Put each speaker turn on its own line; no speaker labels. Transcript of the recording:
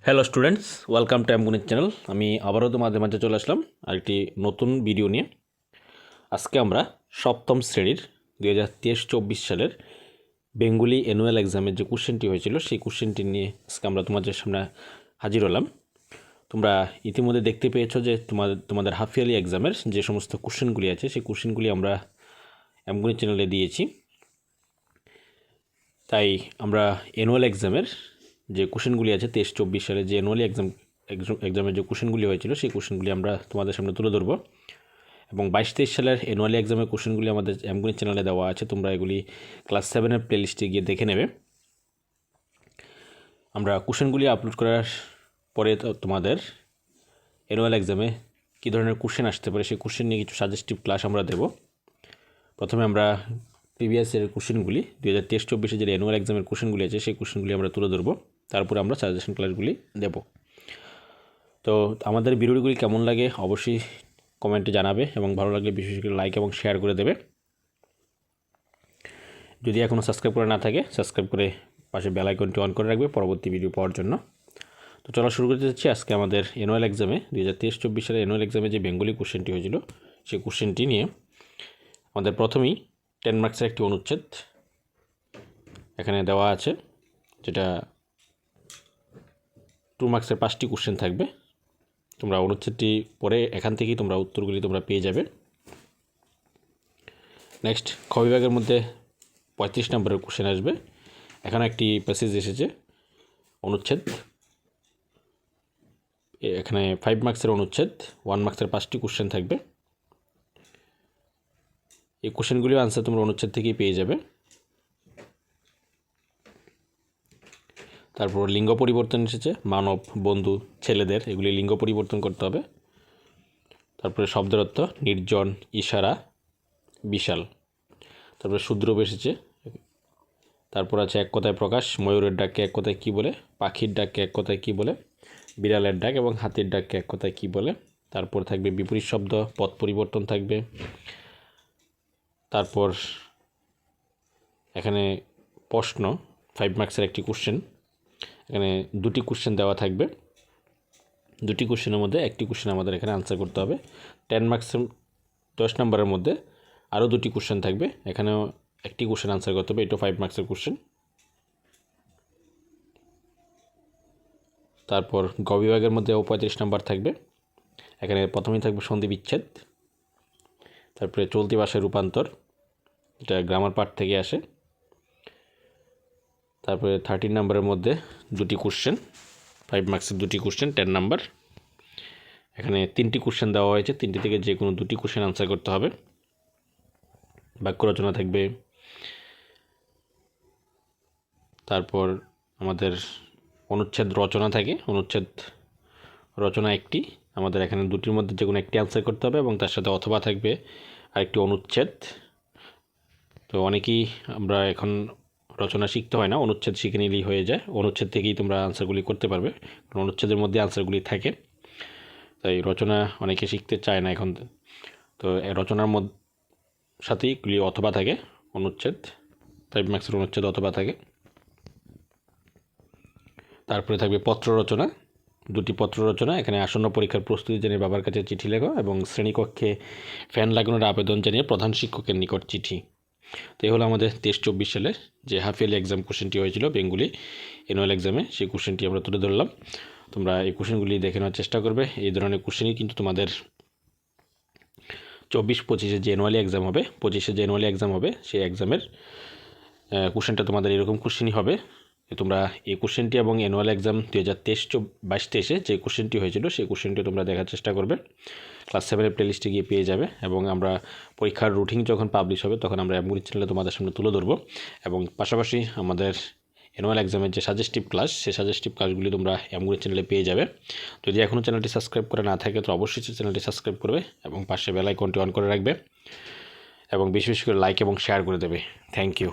Hello students, welcome to অ্যামগুনিক channel. আমি আবারও তোমাদের মাঝে চলে আসলাম আরেকটি নতুন ভিডিও নিয়ে। আজকে আমরা সপ্তম শ্রেণীর 2023-24 সালের বেঙ্গলি অ্যানুয়াল এক্সামের যে কোশ্চেনটি হয়েছিল সেই কোশ্চেনটি নিয়ে আজকে আমরা তোমাদের সামনে হাজির হলাম। তোমরা ইতিমধ্যে দেখতে পেয়েছো যে তোমাদের হাফ ইয়ারলি এক্সামের যে সমস্ত কোশ্চেনগুলি আছে সেই কোশ্চেনগুলি আমরা অ্যামগুনিক চ্যানেলে দিয়েছি। তাই আমরা অ্যানুয়াল এক্সামের যে কোশ্চেনগুলি আছে 23-24 সালে যে অ্যানুয়ালি এক্সামের যে কোশ্চেনগুলি হয়েছিল সেই কোশ্চেনগুলি আমরা তোমাদের সামনে তুলে ধরবো। এবং 22-23 সালের অ্যানুয়ালি এক্সামের কোশ্চেনগুলি আমাদের অ্যামগুনিক চ্যানেলে দেওয়া আছে, তোমরা এগুলি ক্লাস 7-এর প্লেলিস্টে গিয়ে দেখে নেবে। আমরা কোশ্চেনগুলি আপলোড করার পরে তোমাদের অ্যানুয়াল এক্সামে কী ধরনের কোশ্চেন আসতে পারে সেই কোশ্চেন নিয়ে কিছু সাজেস্টিভ ক্লাস আমরা দেব। প্রথমে আমরা প্রিভিয়াস ইয়ারের কোশ্চেনগুলি 2023-24 যে অ্যানুয়াল এক্সামের কোশ্চেনগুলি আছে সেই কোশ্চেনগুলি আমরা তুলে ধরবো, তারপরে আমরা সাজেশন ক্লাসগুলি দেব। তো আমাদের ভিডিওগুলি কেমন লাগে অবশ্যই কমেন্টে জানাবে এবং ভালো লাগলে বিশেষ করে লাইক এবং শেয়ার করে দেবে। যদি এখনও সাবস্ক্রাইব করে না থাকে সাবস্ক্রাইব করে পাশে বেল আইকনটি অন করে রাখবে পরবর্তী ভিডিও পাওয়ার জন্য। তো চলো শুরু করতে যাচ্ছি আজকে আমাদের অ্যানুয়াল এক্সামে 2023-24 সালের অ্যানুয়াল এক্সামে যে বেঙ্গলি কোশ্চেনটি হয়েছিল সেই কোশ্চেনটি নিয়ে আমাদের প্রথমেই 10 মার্কসের একটি অনুচ্ছেদ এখানে দেওয়া আছে, যেটা 2 মার্কসের 5টি কোশ্চেন থাকবে। তোমরা অনুচ্ছেদটি পরে এখান থেকেই তোমরা উত্তরগুলি তোমরা পেয়ে যাবে। নেক্সট খ বিভাগের মধ্যে 35 নম্বরের কোশ্চেন আসবে। এখানে একটি প্যাসেজ এসেছে অনুচ্ছেদ, এখানে 5 মার্কসের অনুচ্ছেদ, 1 মার্কসের 5টি কোশ্চেন থাকবে। এই কোশ্চেনগুলিও আনসার তোমরা অনুচ্ছেদ থেকেই পেয়ে যাবে। তারপর লিঙ্গ পরিবর্তন এসেছে, মানব, বন্ধু, ছেলেদের, এগুলি লিঙ্গ পরিবর্তন করতে হবে। তারপরে শব্দের অর্থ নির্জন, ইশারা, বিশাল। তারপরে শূদ্রব এসেছে। তারপর আছে এক কথায় প্রকাশ, ময়ূরের ডাককে এক কথায় কী বলে, পাখির ডাককে এক কথায় কী বলে, বিড়ালের ডাক এবং হাতির ডাককে এক কথায় কী বলে। তারপর থাকবে বিপরীত শব্দ, পদ পরিবর্তন থাকবে। তারপর এখানে প্রশ্ন 5 মার্কসের একটি কোশ্চেন, এখানে 2টি কোশ্চেন দেওয়া থাকবে। 2টি কোশ্চেনের মধ্যে একটি কোশ্চেন আমাদের এখানে আনসার করতে হবে। 10 মার্কসের 10 নম্বরের মধ্যে আরও 2টি কোশ্চেন থাকবে, এখানেও একটি কোশ্চেন আনসার করতে হবে, এটাও 5 মার্কসের কোশ্চেন। তারপর গ বিভাগের মধ্যেও 35 নম্বর থাকবে, এখানে প্রথমেই থাকবে সন্ধি বিচ্ছেদ। তারপরে চলতি ভাষায় রূপান্তর, এটা গ্রামার পার্ট থেকে আসে। তারপরে 13 নম্বরের মধ্যে 2টি কোশ্চেন, 5 মার্কসের 2টি কোশ্চেন 10 নাম্বার। এখানে 3টি কোশ্চেন দেওয়া হয়েছে, 3টি থেকে যে কোনো 2টি কোশ্চেন আনসার করতে হবে। বাক্য রচনা থাকবে। তারপর আমাদের অনুচ্ছেদ রচনা থাকে, অনুচ্ছেদ রচনা একটি, আমাদের এখানে 2টির মধ্যে যে কোনো একটি আনসার করতে হবে এবং তার সাথে অথবা থাকবে আরেকটি অনুচ্ছেদ। তো অনেকেই আমরা এখন রচনা শিখতে হয় না, অনুচ্ছেদ শিখে নিলেই হয়ে যায়, অনুচ্ছেদ থেকেই তোমরা আনসারগুলি করতে পারবে, কারণ অনুচ্ছেদের মধ্যে আনসারগুলি থাকে। তাই রচনা অনেকে শিখতে চায় না এখন। তো রচনার সাথেই অথবা থাকে, অনুচ্ছেদ 5 মার্কসের অনুচ্ছেদ অথবা থাকে। তারপরে থাকবে পত্র রচনা, 2টি পত্র রচনা, এখানে আসন্ন পরীক্ষার প্রস্তুতি জানিয়ে বাবার কাছে চিঠি লেখো এবং শ্রেণীকক্ষে ফ্যান লাগানোর আবেদন জানিয়ে প্রধান শিক্ষকের নিকট চিঠি। তো এই হলো আমাদের 23-24 সালের যে হাফ ইয়ারলি এক্সাম কোশ্চেনটি হয়েছিল বেঙ্গলি অ্যানুয়াল এক্সামে, সেই কোশ্চেনটি আমরা তুলে ধরলাম। তোমরা এই কোশ্চেনগুলি দেখে নেওয়ার চেষ্টা করবে। এই ধরনের কোশ্চেনই কিন্তু তোমাদের 24-25 যে অ্যানুয়ালি এক্সাম হবে, 25 যে অ্যানুয়ালি এক্সাম হবে সেই এক্সামের কোশ্চেনটা তোমাদের এরকম কোশ্চেনই হবে। তোমরা এই কোশ্চেনটি এবং অ্যানুয়াল এক্সাম 2023-22 যে কোশ্চেনটি হয়েছিল সেই কোশ্চেনটি তোমরা দেখার চেষ্টা করবে, ক্লাস 7-এর প্লেলিস্টে গিয়ে পেয়ে যাবে। এবং আমরা পরীক্ষার রুটিন যখন পাবলিশ হবে তখন আমরা অ্যামগুনিক চ্যানেলে তোমাদের সামনে তুলে ধরবো। এবং পাশাপাশি আমাদের অ্যানুয়াল এক্সামের যে সাজেস্টিভ ক্লাস সেই সাজেস্টিভ ক্লাসগুলি তোমরা অ্যামগুনিক চ্যানেলে পেয়ে যাবে। যদি এখনও চ্যানেলটি সাবস্ক্রাইব করে না থাকে তো অবশ্যই চ্যানেলটি সাবস্ক্রাইব করবে এবং পাশে বেল আইকনটি অন করে রাখবে এবং বেশি বেশি করে লাইক এবং শেয়ার করে দেবে। Thank you.